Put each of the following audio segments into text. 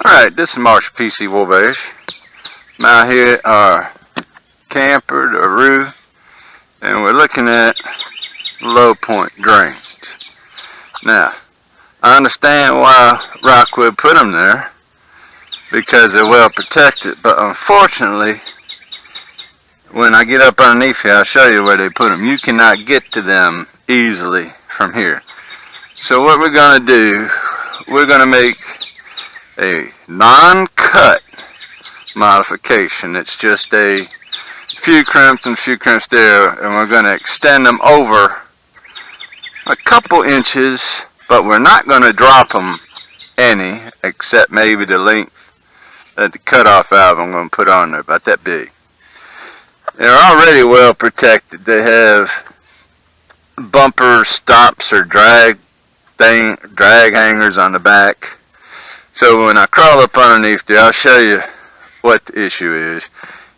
Alright, this is Marshall PC Warbearish. I'm out here at our camper, the Roo, and we're looking at low point drains. Now, I understand why Rockwood put them there, because they're well protected, but unfortunately, when I get up underneath here, I'll show you where they put them. You cannot get to them easily from here. So what we're going to do, we're going to make a non-cut modification. It's just a few crimps and a few crimps there, and we're going to extend them over a couple inches, but we're not going to drop them any, except maybe the length of the cutoff valve I'm going to put on there, about that big. They're already well protected. They have bumper stops or drag hangers on the back. So when I crawl up underneath there, I'll show you what the issue is.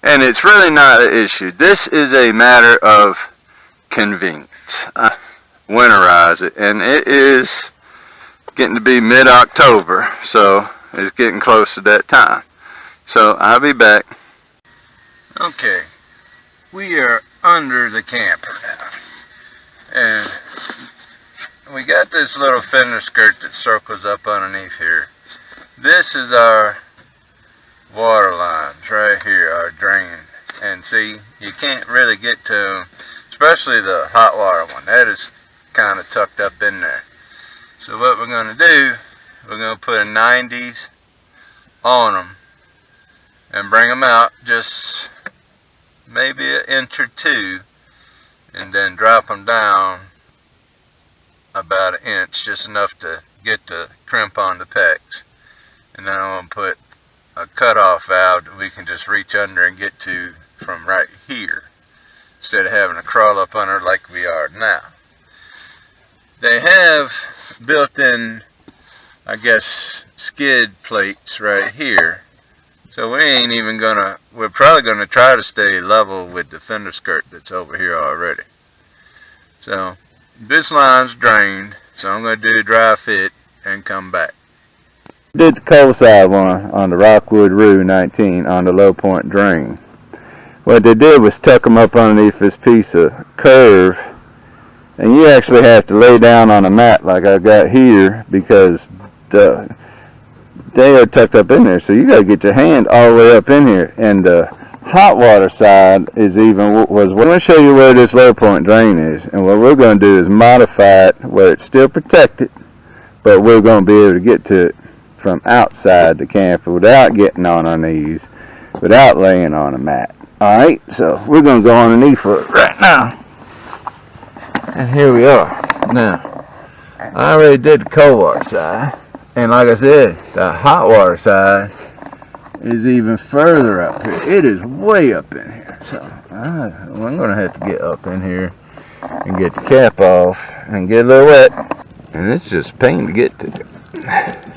And it's really not an issue. This is a matter of convenience. I winterize it, and it is getting to be mid-October, so it's getting close to that time. So I'll be back. Okay, we are under the camper now. And we got this little fender skirt that circles up underneath here. This is our water lines right here, our drain. And see, you can't really get to them, especially the hot water one. That is kind of tucked up in there. So what we're going to do, we're going to put a 90s on them and bring them out just maybe an inch or two, and then drop them down about an inch, just enough to get the crimp on the pegs. And then I'm going to put a cutoff valve that we can just reach under and get to from right here, instead of having to crawl up under like we are now. They have built-in, I guess, skid plates right here. So we ain't even gonna, we're probably gonna try to stay level with the fender skirt that's over here already. So this line's drained, so I'm gonna do dry fit and come back. Did the cold side one on the Rockwood Roo 19 on the low point drain. What they did was tuck them up underneath this piece of curve, and you actually have to lay down on a mat like I got here, because they are tucked up in there, so you got to get your hand all the way up in here. And the hot water side is even was. We're going to show you where this low point drain is, and what we're going to do is modify it where it's still protected, but we're going to be able to get to it from outside the camper without getting on our knees, without laying on a mat. Alright, so we're going to go underneath for it right now. And here we are. Now, I already did the cold water side, and like I said, the hot water side is even further up here. It is way up in here. So I'm going to have to get up in here and get the cap off and get a little wet. And it's just a pain to get to.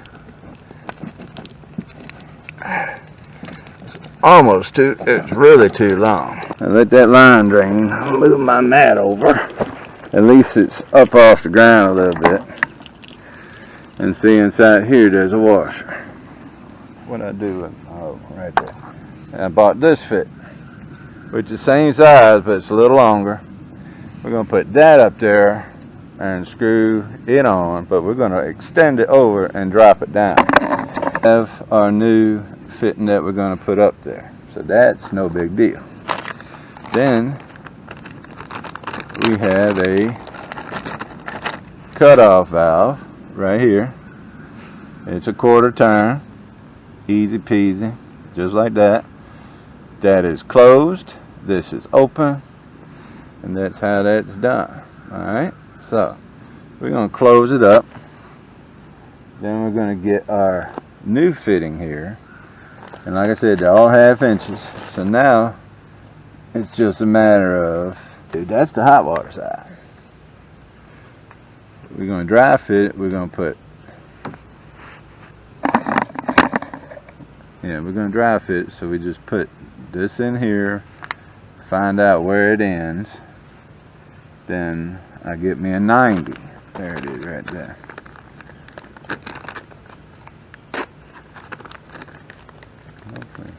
Almost too, it's really too long. I let that line drain. I'll move my mat over. At least it's up off the ground a little bit. And see, inside here there's a washer. What I do with, oh, right there. And I bought this fit, which is the same size, but it's a little longer. We're going to put that up there and screw it on, but we're going to extend it over and drop it down. We have our new fitting that we're going to put up there, so that's no big deal. Then we have a cutoff valve right here. It's a quarter turn, easy peasy, just like that. That is closed, this is open, and that's how that's done. Alright, so we're going to close it up. Then we're going to get our new fitting here, and like I said, they're all 1/2 inches. So now it's just a matter of, dude, that's the hot water side. We're going to dry fit it. We're going to put, yeah, we're going to dry fit it. So we just put this in here, find out where it ends, then I get me a 90. There it is right there. Hopefully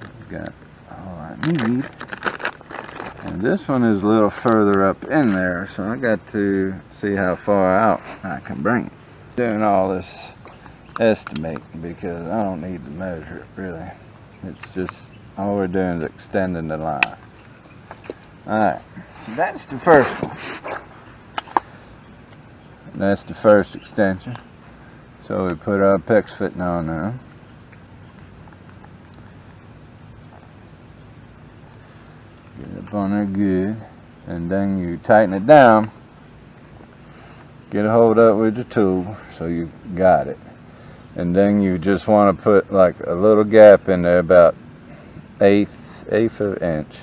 I've got all I need. And this one is a little further up in there, so I got to see how far out I can bring it. Doing all this estimating because I don't need to measure it really. It's just all we're doing is extending the line. Alright, so that's the first one. That's the first extension. So we put our PEX fitting on there. Get it up on there good. And then you tighten it down. Get a hold of it with your tool so you got it. And then you just want to put like a little gap in there about eighth of an inch.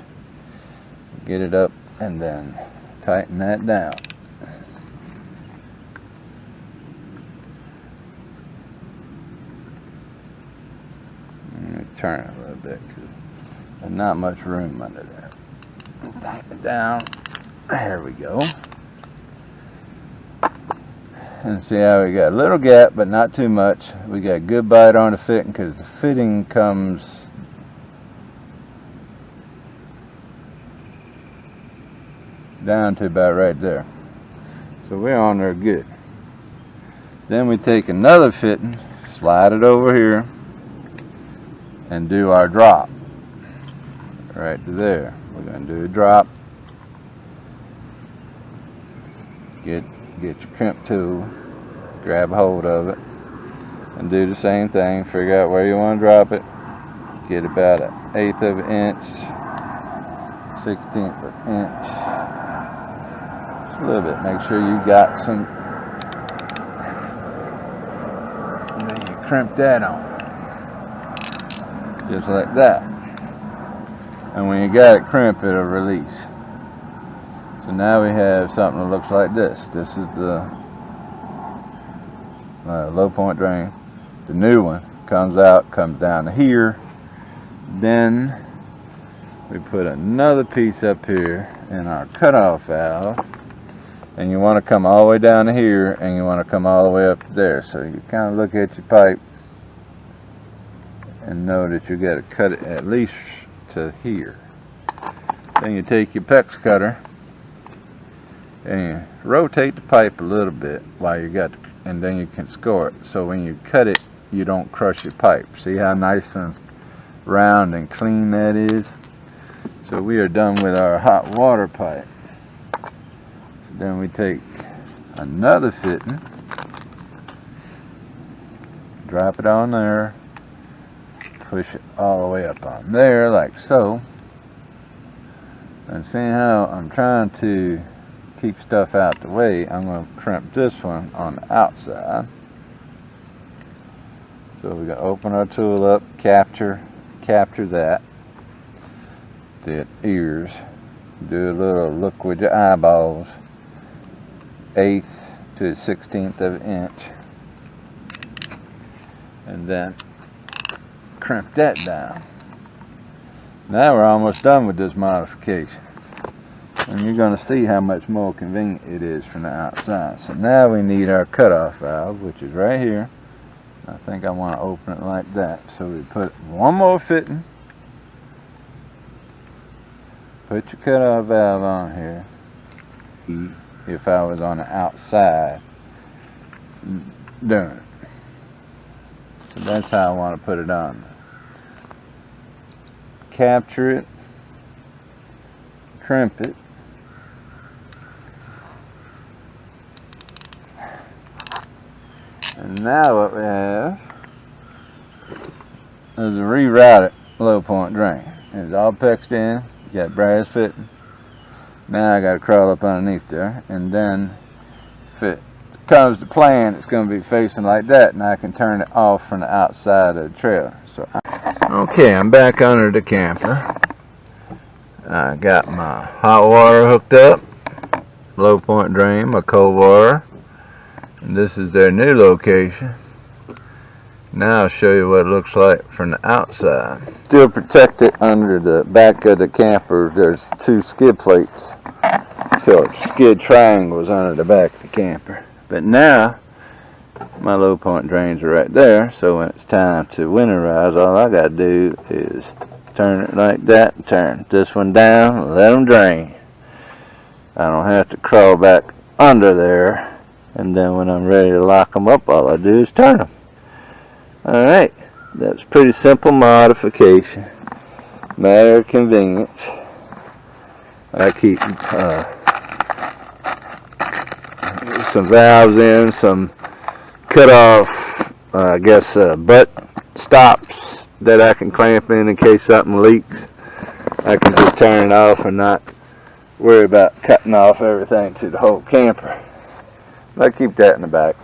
Get it up and then tighten that down. Let me turn it a little bit because there's not much room under there. Tighten it down. There we go. And see how we got a little gap, but not too much. We got a good bite on the fitting because the fitting comes down to about right there. So we're on there good. Then we take another fitting, slide it over here, and do our drop. Right to there. We're going to do a drop. Get your crimp tool, grab hold of it, and do the same thing. Figure out where you want to drop it. Get about an eighth of an inch, 16th of an inch, just a little bit. Make sure you got some, and then you crimp that on, just like that. And when you got it crimped, it'll release. So now we have something that looks like this. This is the low point drain. The new one comes out, comes down to here. Then we put another piece up here in our cutoff valve. And you want to come all the way down to here, and you want to come all the way up to there. So you kind of look at your pipe and know that you got to cut it at least to here. Then you take your PEX cutter and you rotate the pipe a little bit while you got, and then you can score it. So when you cut it, you don't crush your pipe. See how nice and round and clean that is? So we are done with our hot water pipe. So then we take another fitting, drop it on there, push it all the way up on there like so. And seeing how I'm trying to keep stuff out the way, I'm going to crimp this one on the outside. So we're going to open our tool up, capture that, the ears, do a little look with your eyeballs, 1/8 to 1/16 of an inch, and then crimp that down. Now we're almost done with this modification. And you're going to see how much more convenient it is from the outside. So now we need our cutoff valve, which is right here. I think I want to open it like that. So we put one more fitting. Put your cutoff valve on here. If I was on the outside doing it. So that's how I want to put it on. Capture it. Crimp it. And now what we have is a rerouted low point drain. It's all PEXed in, you got brass fitting. Now I got to crawl up underneath there, and then if it comes to plan, it's going to be facing like that, and I can turn it off from the outside of the trailer. So okay, I'm back under the camper. I got my hot water hooked up, low point drain, my cold water. And this is their new location. Now I'll show you what it looks like from the outside. Still protected under the back of the camper. There's 2 skid plates, or skid triangles under the back of the camper. But now My low point drains are right there, so when it's time to winterize, all I gotta do is turn it like that and turn this one down and let them drain. I don't have to crawl back under there, and then when I'm ready to lock them up, all I do is turn them. Alright, that's pretty simple modification. Matter of convenience. I keep some valves in, some cut off, butt stops that I can clamp in case something leaks. I can just turn it off and not worry about cutting off everything to the whole camper. I keep that in the back.